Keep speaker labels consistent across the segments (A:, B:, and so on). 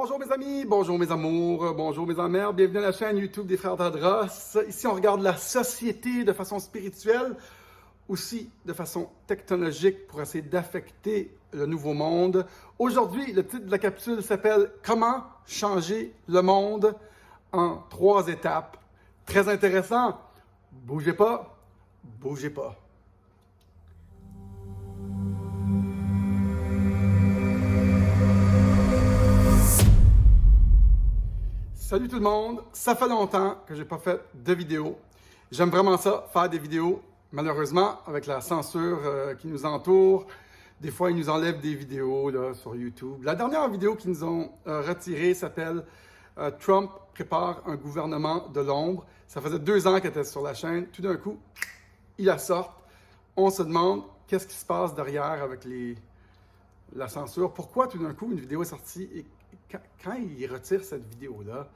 A: Bonjour mes amis, bonjour mes amours, bonjour mes amères, bienvenue à la chaîne YouTube des Frères Tadros. Ici on regarde la société de façon spirituelle, aussi de façon technologique pour essayer d'affecter le nouveau monde. Aujourd'hui, le titre de la capsule s'appelle « Comment changer le monde en 3 étapes ». Très intéressant, bougez pas, bougez pas. Salut tout le monde, ça fait longtemps que j'ai pas fait de vidéo. J'aime vraiment ça, faire des vidéos. Malheureusement, avec la censure qui nous entoure, des fois ils nous enlèvent des vidéos là, sur YouTube. La dernière vidéo qu'ils nous ont retirée s'appelle Trump prépare un gouvernement de l'ombre. Ça faisait 2 ans qu'elle était sur la chaîne. Tout d'un coup, ils la sortent. On se demande qu'est-ce qui se passe derrière avec la censure. Pourquoi tout d'un coup une vidéo est sortie et quand ils retirent cette vidéo-là,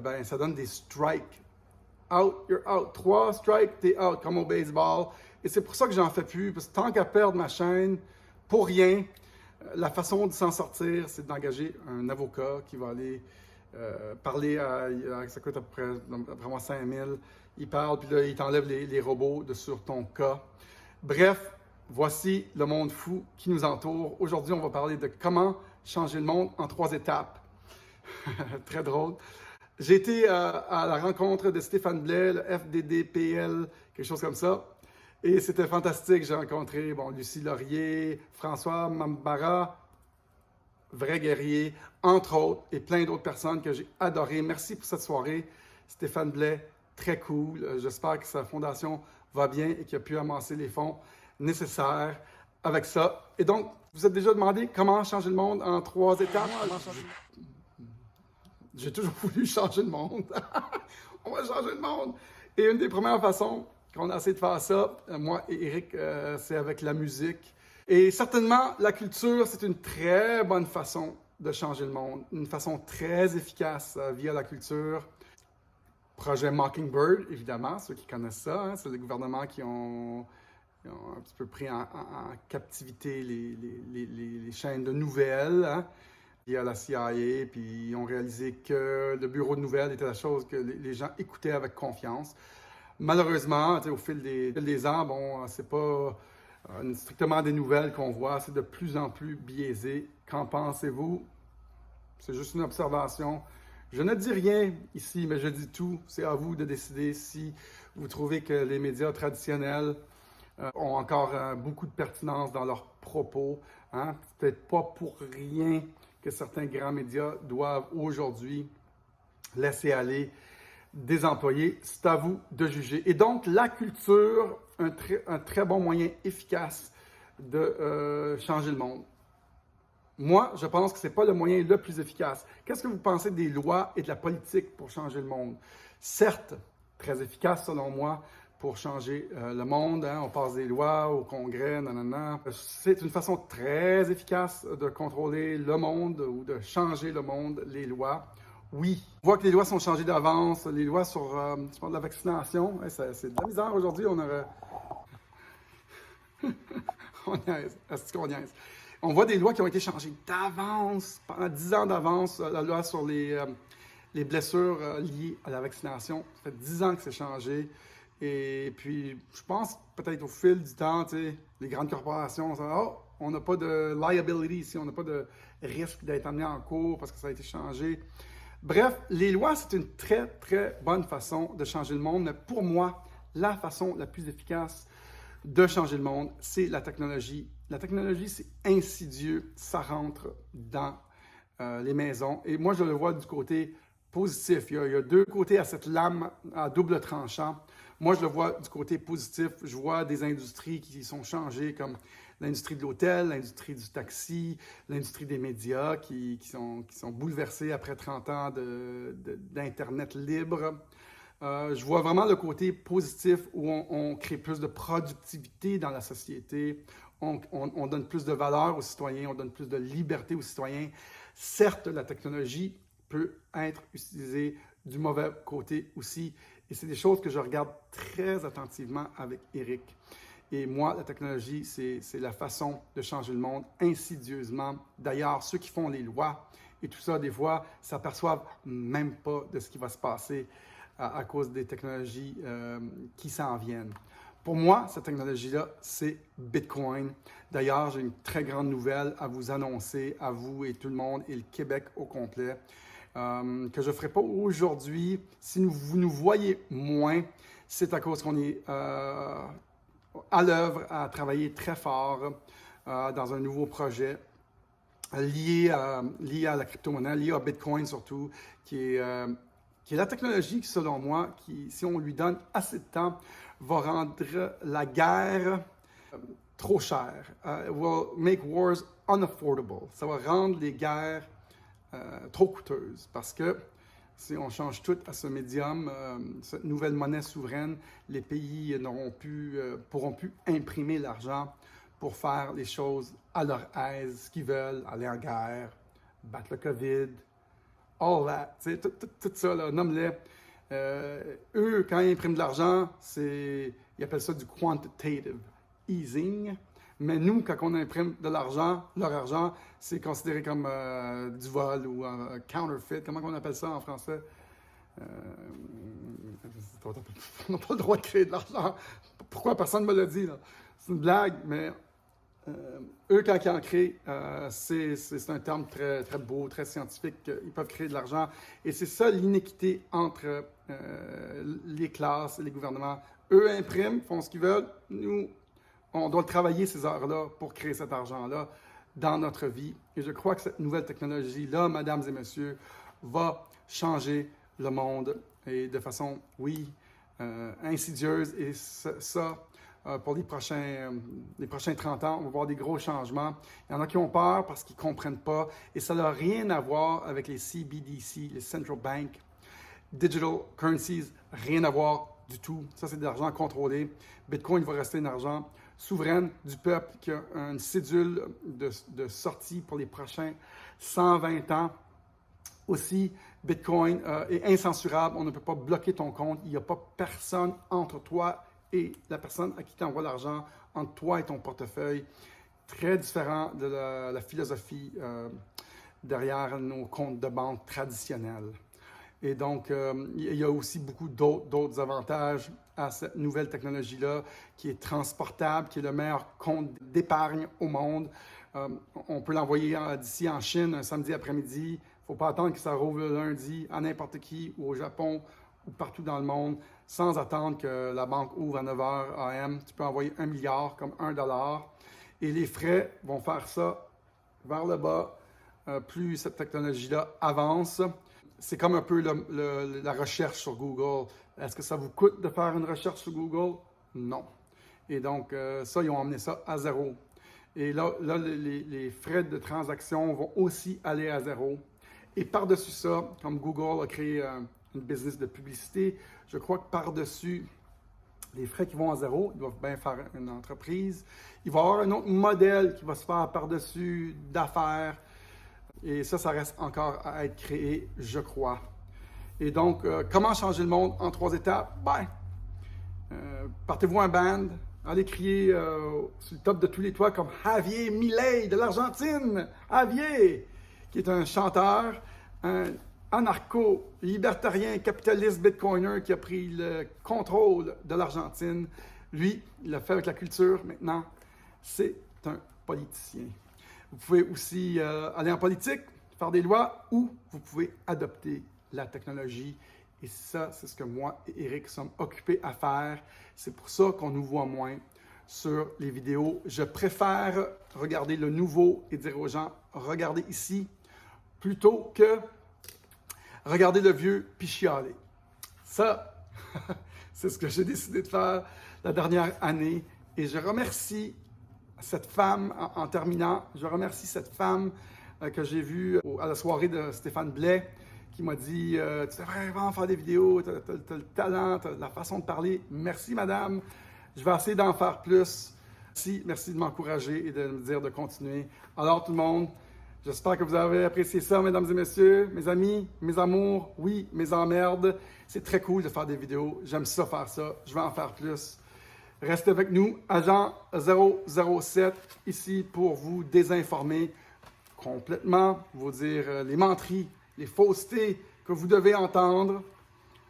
A: ben, ça donne des strikes. Out, you're out. 3 strikes, t'es out, comme au baseball. Et c'est pour ça que j'en fais plus, parce que tant qu'à perdre ma chaîne, pour rien, la façon de s'en sortir, c'est d'engager un avocat qui va aller parler ça coûte après moi 5 000. Il parle, puis là, il t'enlève les robots sur ton cas. Bref, voici le monde fou qui nous entoure. Aujourd'hui, on va parler de comment changer le monde en 3 étapes. Très drôle. J'ai été à la rencontre de Stéphane Blais, le FDDPL, quelque chose comme ça. Et c'était fantastique. J'ai rencontré Lucie Laurier, François Mambara, vrai guerrier, entre autres, et plein d'autres personnes que j'ai adorées. Merci pour cette soirée. Stéphane Blais, très cool. J'espère que sa fondation va bien et qu'il a pu amasser les fonds nécessaires avec ça. Et donc, vous vous êtes déjà demandé comment changer le monde en 3 étapes? J'ai toujours voulu changer le monde. On va changer le monde. Et une des premières façons qu'on a essayé de faire ça, moi et Eric, c'est avec la musique. Et certainement, la culture, c'est une très bonne façon de changer le monde. Une façon très efficace via la culture. Projet Mockingbird, évidemment, ceux qui connaissent ça, hein, c'est le gouvernement qui ont un petit peu pris en captivité les chaînes de nouvelles, hein, via la CIA, puis ils ont réalisé que le bureau de nouvelles était la chose que les gens écoutaient avec confiance. Malheureusement, au fil des ans, c'est pas strictement des nouvelles qu'on voit, c'est de plus en plus biaisé. Qu'en pensez-vous? C'est juste une observation. Je ne dis rien ici, mais je dis tout. C'est à vous de décider si vous trouvez que les médias traditionnels ont encore beaucoup de pertinence dans leurs propos. Hein? Peut-être pas pour rien que certains grands médias doivent aujourd'hui laisser aller des employés. C'est à vous de juger. Et donc, la culture, un très bon moyen efficace de changer le monde. Moi, je pense que ce n'est pas le moyen le plus efficace. Qu'est-ce que vous pensez des lois et de la politique pour changer le monde? Certes, très efficace selon moi pour changer le monde. Hein? On passe des lois au Congrès, nanana. C'est une façon très efficace de contrôler le monde ou de changer le monde, les lois. Oui, on voit que les lois sont changées d'avance. Les lois sur je parle de la vaccination, c'est de la misère aujourd'hui. On aurait... on niaise, est-ce qu'on niaise? On voit des lois qui ont été changées d'avance, pendant 10 ans d'avance. La loi sur les blessures liées à la vaccination, ça fait 10 ans que c'est changé. Et puis, je pense peut-être au fil du temps, les grandes corporations, on n'a pas de liability ici, on n'a pas de risque d'être amené en cours parce que ça a été changé. Bref, les lois, c'est une très, très bonne façon de changer le monde. Mais pour moi, la façon la plus efficace de changer le monde, c'est la technologie. La technologie, c'est insidieux, ça rentre dans les maisons. Et moi, je le vois du côté positif. Il y a 2 côtés à cette lame à double tranchant. Moi, je le vois du côté positif. Je vois des industries qui sont changées, comme l'industrie de l'hôtel, l'industrie du taxi, l'industrie des médias, qui sont bouleversées après 30 ans d'Internet libre. Je vois vraiment le côté positif où on crée plus de productivité dans la société, on donne plus de valeur aux citoyens, on donne plus de liberté aux citoyens. Certes, la technologie peut être utilisée du mauvais côté aussi, et c'est des choses que je regarde très attentivement avec Eric. Et moi, la technologie, c'est la façon de changer le monde insidieusement. D'ailleurs, ceux qui font les lois et tout ça, des fois, ne s'aperçoivent même pas de ce qui va se passer à cause des technologies qui s'en viennent. Pour moi, cette technologie-là, c'est Bitcoin. D'ailleurs, j'ai une très grande nouvelle à vous annoncer, à vous et tout le monde, et le Québec au complet, que je ne ferai pas aujourd'hui. Si vous nous voyez moins, c'est à cause qu'on est à l'œuvre à travailler très fort dans un nouveau projet lié à la crypto-monnaie, lié à Bitcoin surtout, qui est la technologie qui, selon moi, qui, si on lui donne assez de temps, va rendre la guerre trop chère. Will make wars unaffordable. Ça va rendre les guerres trop coûteuses parce que si on change tout à ce médium, cette nouvelle monnaie souveraine, les pays pourront plus imprimer l'argent pour faire les choses à leur aise, ce qu'ils veulent, aller en guerre, battre le COVID, all that, tout ça, là, nomme-les. Eux, quand ils impriment de l'argent, ils appellent ça du quantitative easing. Mais nous, quand on imprime de l'argent, leur argent, c'est considéré comme du vol ou counterfeit. Comment on appelle ça en français? On n'a pas le droit de créer de l'argent. Pourquoi personne ne me l'a dit, là? C'est une blague, mais eux, quand ils en créent, c'est un terme très, très beau, très scientifique. Ils peuvent créer de l'argent. Et c'est ça l'inéquité entre les classes et les gouvernements. Eux impriment, font ce qu'ils veulent. Nous, on doit travailler ces heures-là pour créer cet argent-là dans notre vie. Et je crois que cette nouvelle technologie-là, mesdames et messieurs, va changer le monde et de façon, oui, insidieuse. Et ça pour les prochains 30 ans, on va voir des gros changements. Il y en a qui ont peur parce qu'ils ne comprennent pas. Et ça n'a rien à voir avec les CBDC, les Central Bank Digital Currencies, rien à voir du tout. Ça, c'est de l'argent contrôlé. Bitcoin va rester un argent souverain du peuple qui a une cédule de sortie pour les prochains 120 ans. Aussi, Bitcoin est incensurable. On ne peut pas bloquer ton compte. Il n'y a pas personne entre toi et la personne à qui tu envoies l'argent, entre toi et ton portefeuille. Très différent de la philosophie derrière nos comptes de banque traditionnels. Et donc, il y a aussi beaucoup d'autres avantages à cette nouvelle technologie-là qui est transportable, qui est le meilleur compte d'épargne au monde. On peut l'envoyer d'ici en Chine un samedi après-midi. Il ne faut pas attendre que ça rouvre le lundi à n'importe qui ou au Japon ou partout dans le monde sans attendre que la banque ouvre à 9h AM. Tu peux envoyer 1 milliard comme $1. Et les frais vont faire ça vers le bas plus cette technologie-là avance. C'est comme un peu la recherche sur Google. Est-ce que ça vous coûte de faire une recherche sur Google? Non. Et donc, ça, ils ont emmené ça à zéro. Et là les frais de transaction vont aussi aller à zéro. Et par-dessus ça, comme Google a créé une business de publicité, je crois que par-dessus les frais qui vont à zéro, ils doivent bien faire une entreprise. Il va y avoir un autre modèle qui va se faire par-dessus d'affaires. Et ça reste encore à être créé, je crois. Et donc, comment changer le monde en 3 étapes? Partez-vous un band, allez crier sur le top de tous les toits comme Javier Milei de l'Argentine. Javier, qui est un chanteur, un anarcho-libertarien, capitaliste bitcoiner qui a pris le contrôle de l'Argentine. Lui, il l'a fait avec la culture. Maintenant, c'est un politicien. Vous pouvez aussi aller en politique, faire des lois, ou vous pouvez adopter la technologie. Et ça, c'est ce que moi et Eric sommes occupés à faire. C'est pour ça qu'on nous voit moins sur les vidéos. Je préfère regarder le nouveau et dire aux gens, regardez ici, plutôt que regarder le vieux puis chialer. Ça, c'est ce que j'ai décidé de faire la dernière année. Et je remercie cette femme, en terminant, je remercie cette femme que j'ai vue à la soirée de Stéphane Blais, qui m'a dit « Tu devrais vraiment faire des vidéos, tu as le talent, tu as la façon de parler. Merci, madame. Je vais essayer d'en faire plus. Merci de m'encourager et de me dire de continuer. » Alors, tout le monde, j'espère que vous avez apprécié ça, mesdames et messieurs, mes amis, mes amours, oui, mes emmerdes. C'est très cool de faire des vidéos. J'aime ça, faire ça. Je vais en faire plus. Restez avec nous, Agent 007, ici pour vous désinformer. complètement vous dire les menteries, les faussetés que vous devez entendre.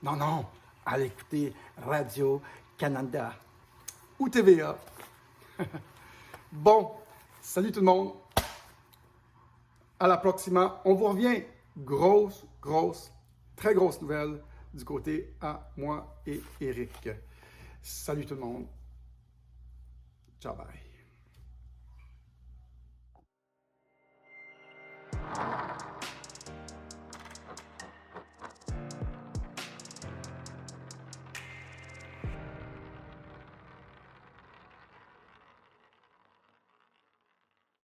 A: Non, non, allez écouter Radio-Canada ou TVA. Bon, salut tout le monde. À la prochaine. On vous revient. Très grosse nouvelle du côté à moi et Eric. Salut tout le monde. Ciao, bye.